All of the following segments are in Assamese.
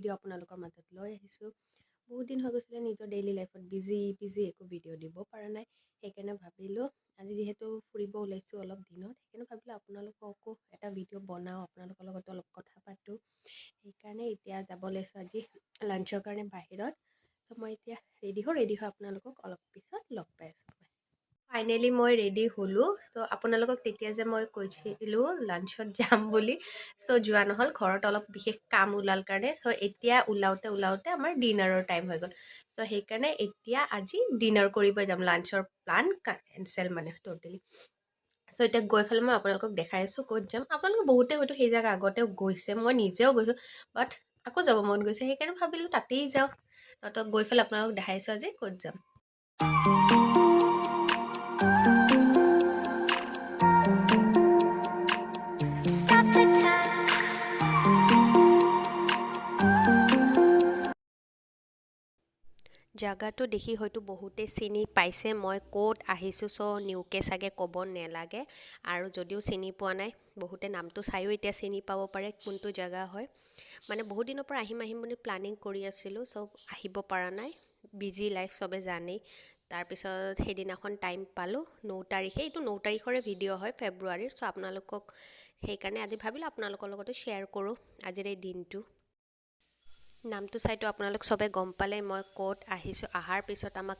ভিডিঅ' আপোনালোকৰ মাজত লৈ আহিছোঁ। বহুত দিন হৈ গৈছিলে নিজৰ ডেইলি লাইফত বিজি একো ভিডিঅ' দিব পৰা নাই। সেইকাৰণে ভাবিলোঁ আজি যিহেতু ফুৰিব ওলাইছোঁ অলপ দিনত, সেইকাৰণে ভাবিলোঁ আপোনালোককো এটা ভিডিঅ' বনাওঁ, আপোনালোকৰ লগত অলপ কথা পাতোঁ। সেইকাৰণে এতিয়া যাব লৈছোঁ আজি লাঞ্চৰ কাৰণে বাহিৰত। চ' মই এতিয়া ৰেডি হৈ আপোনালোকক অলপ পিছত লগ পাই আছোঁ। ফাইনেলি মই ৰেডি হ'লোঁ। চ' আপোনালোকক তেতিয়া যে মই কৈছিলোঁ লাঞ্চত যাম বুলি, চ' যোৱা নহ'ল, ঘৰত অলপ বিশেষ কাম ওলাল কাৰণে। চ' এতিয়া ওলাওঁতে আমাৰ ডিনাৰৰ টাইম হৈ গ'ল। চ' সেইকাৰণে এতিয়া আজি ডিনাৰ কৰিব যাম, লাঞ্চৰ প্লান কেঞ্চেল মানে ট'টেলি। চ' এতিয়া গৈ পেলাই মই আপোনালোকক দেখাই আছোঁ ক'ত যাম। আপোনালোকে বহুতে হয়তো সেই জেগা আগতেও গৈছে, মই নিজেও গৈছোঁ, বাট আকৌ যাব মন গৈছে, সেইকাৰণে ভাবিলোঁ তাতেই যাওঁ। তো গৈ পেলাই আপোনালোকক দেখাইছোঁ আজি ক'ত যাম। জাগাটো দেখি হয়তো বহুতে চিনি পাইছে মই ক'ত আহিছোঁ, চ' নিউকে চাগে ক'ব নেলাগে। আৰু যদিও চিনি পোৱা নাই, বহুতে নামটো চায়ো এতিয়া চিনি পাব পাৰে কোনটো জেগা হয়। মানে বহুত দিনৰ পৰা আহিম বুলি প্লানিং কৰি আছিলোঁ, চব আহিব পৰা নাই, বিজি লাইফ চবে জানেই। তাৰপিছত সেইদিনাখন টাইম পালোঁ, 9 তাৰিখে, এইটো 9 তাৰিখৰে ভিডিঅ' হয় ফেব্ৰুৱাৰীৰ। চ' আপোনালোকক সেইকাৰণে আজি ভাবিলোঁ আপোনালোকৰ লগতো শ্বেয়াৰ কৰোঁ আজিৰ এই দিনটো। নামটো চাইতো আপোনালোক চবে গম পালে মই ক'ত আহিছোঁ। অহাৰ পিছত আমাক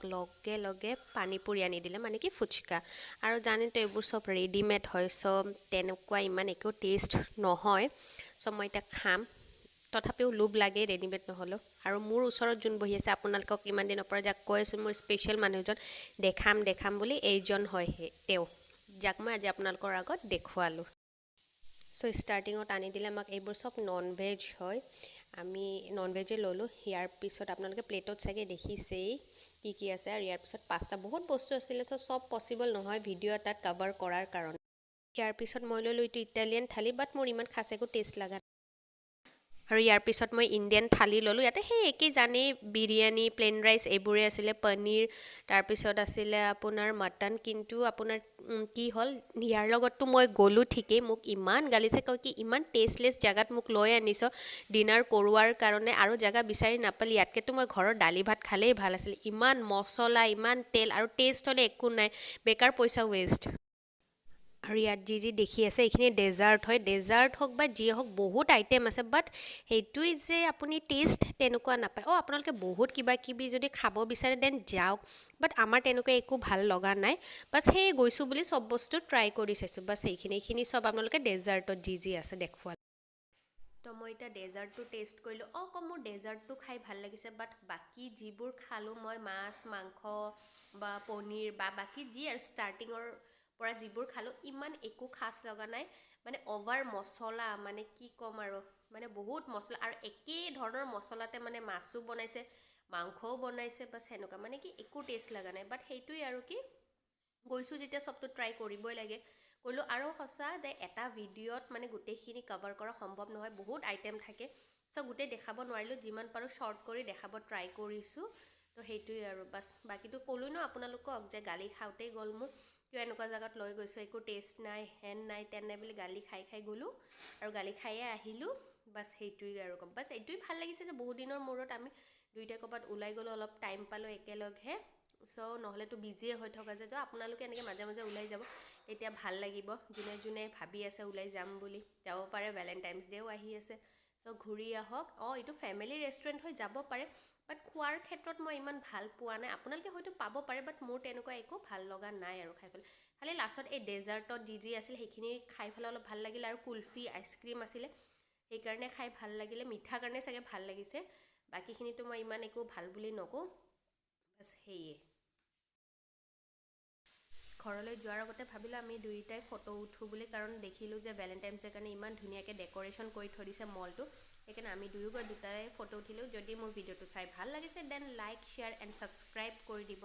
লগে পানীপুৰি আনি দিলে, মানে কি ফুচকা। আৰু জানেতো এইবোৰ চব ৰেডিমেড হয়, চব তেনেকুৱা ইমান একো টেষ্ট নহয়। চ' মই এতিয়া খাম, তথাপিও লোভ লাগে ৰেডিমেড নহ'লেও। আৰু মোৰ ওচৰত যোন বহি আছে, আপোনালোকক ইমান দিনৰ পৰা যাক কৈ আছোঁ মোৰ স্পেচিয়েল মানুহজন দেখাম বুলি, এইজন হয় তেওঁ, যাক মই আজি আপোনালোকৰ আগত দেখুৱালোঁ। চ' ষ্টাৰ্টিঙত আনি দিলে আমাক এইবোৰ চব নন ভেজ হয়, আমি নন ভেজে ল'লোঁ। ইয়াৰ পিছত আপোনালোকে প্লেটত চাগে দেখিছেই কি আছে। আৰু ইয়াৰ পিছত পাস্তা, বহুত বস্তু আছিলে, তো চব পচিবল নহয় ভিডিঅ' এটাত কভাৰ কৰাৰ কাৰণে। ইয়াৰ পিছত মই ল'লোঁ এইটো ইটালিয়ান থালি, বাট মোৰ ইমান খাছ একো টেষ্ট লগা। আৰু ইয়াৰ পিছত মই ইণ্ডিয়ান থালি ল'লোঁ। ইয়াতে সেই একেই জানেই, বিৰিয়ানী, প্লেইন ৰাইচ এইবোৰে আছিলে, পনীৰ, তাৰপিছত আছিলে আপোনাৰ মটন। কিন্তু আপোনাৰ কি হ'ল, ইয়াৰ লগততো মই গ'লোঁ ঠিকেই, মোক ইমান গালিছে, কয় কি ইমান টেষ্টলেছ জেগাত মোক লৈ আনিছ ডিনাৰ কৰোৱাৰ কাৰণে, আৰু জেগা বিচাৰি নাপালি, ইয়াতকেতো মই ঘৰৰ দালি ভাত খালেই ভাল আছিলে। ইমান মছলা, ইমান তেল, আৰু টেষ্ট হ'লে একো নাই, বেকাৰ পইচা ৱেষ্ট। আৰু ইয়াত যি দেখি আছে এইখিনি ডেজাৰ্ট হয়, ডেজাৰ্ট হওক বা যিয়ে হওক বহুত আইটেম আছে, বাট সেইটোৱে যে আপুনি টেষ্ট তেনেকুৱা নাপায়। আপোনালোকে বহুত কিবি যদি খাব বিচাৰে দেন যাওক, বাট আমাৰ তেনেকুৱা একো ভাল লগা নাই। বাছ সেই গৈছোঁ বুলি চব বস্তু ট্ৰাই কৰি চাইছোঁ, বাছ এইখিনি চব আপোনালোকে ডেজাৰ্টত যি আছে দেখুৱাল। তো মই এতিয়া ডেজাৰ্টটো টেষ্ট কৰিলোঁ। মোৰ ডেজাৰ্টটো খাই ভাল লাগিছে, বাট বাকী যিবোৰ খালোঁ মই, মাছ মাংস বা পনীৰ বা বাকী যি আৰু ষ্টাৰ্টিঙৰ পৰা যিবোৰ খালোঁ, ইমান একো খাছ লগা নাই। মানে অভাৰ মছলা, মানে কি ক'ম আৰু, মানে বহুত মছলা, আৰু একেই ধৰণৰ মছলাতে মানে মাছো বনাইছে, মাংসও বনাইছে, বাছ সেনেকুৱা, মানে কি একো টেষ্ট লগা নাই। বাট সেইটোৱে আৰু কি, গৈছোঁ যেতিয়া চবটো ট্ৰাই কৰিবই লাগে, কৰিলোঁ। আৰু সঁচা যে এটা ভিডিঅ'ত মানে গোটেইখিনি কভাৰ কৰা সম্ভৱ নহয়, বহুত আইটেম থাকে, চ' গোটেই দেখাব নোৱাৰিলোঁ, যিমান পাৰোঁ শ্বৰ্ট কৰি দেখাব ট্ৰাই কৰিছোঁ। তো সেইটোৱে আৰু, বাছ বাকীটো ক'লোঁ ন আপোনালোকক যে গালি খাওঁতেই গ'ল মোৰ, কিয় এনেকুৱা জেগাত লৈ গৈছোঁ, একো টেষ্ট নাই, হেন নাই তেন নাই বুলি গালি খাই গ'লোঁ, আৰু গালি খায়ে আহিলোঁ। বাছ সেইটোৱে আৰু ক'ম, বাছ এইটোৱে ভাল লাগিছে যে বহুত দিনৰ মূৰত আমি দুইটাই ক'ৰবাত ওলাই গ'লোঁ, অলপ টাইম পালোঁ একেলগে। চ' নহ'লেতো বিজিয়ে হৈ থকা যায়, তো আপোনালোকে এনেকৈ মাজে ওলাই যাব, তেতিয়া ভাল লাগিব। যোনে ভাবি আছে ওলাই যাম বুলি, যাব পাৰে, ভেলেণ্টাইন্স ডেও আহি আছে, চ' ঘূৰি আহক। এইটো ফেমিলি ৰেষ্টুৰেণ্ট হৈ যাব পাৰে, বাট খোৱাৰ ক্ষেত্ৰত মই ইমান ভাল পোৱা নাই। আপোনালোকে হয়তো পাব পাৰে, বাট মোৰ তেনেকুৱা একো ভাল লগা নাই আৰু খাই পেলাই। খালি লাষ্টত এই ডেজাৰ্টত যি আছিল সেইখিনি খাই পেলাই অলপ ভাল লাগিলে, আৰু কুলফি আইচক্ৰীম আছিলে, সেইকাৰণে খাই ভাল লাগিলে, মিঠা কাৰণে চাগে ভাল লাগিছে। বাকীখিনিতো মই ইমান একো ভাল বুলি নকওঁ, বাছ সেয়ে। ঘৰলৈ যোৱাৰ আগতে ভাবিলোঁ আমি দুয়োটাই ফটো উঠোঁ বুলি, কাৰণ দেখিলোঁ যে ভেলেণ্টাইন্স ডে কাৰণে ইমান ধুনীয়াকৈ ডেক'ৰেশ্যন কৰি থৈ দিছে মলটো, সেইকাৰণে আমি দুয়োটাই ফটো উঠিলোঁ। যদি মোৰ ভিডিঅ'টো চাই ভাল লাগিছে দেন লাইক, শ্বেয়াৰ এণ্ড ছাবস্ক্ৰাইব কৰি দিব।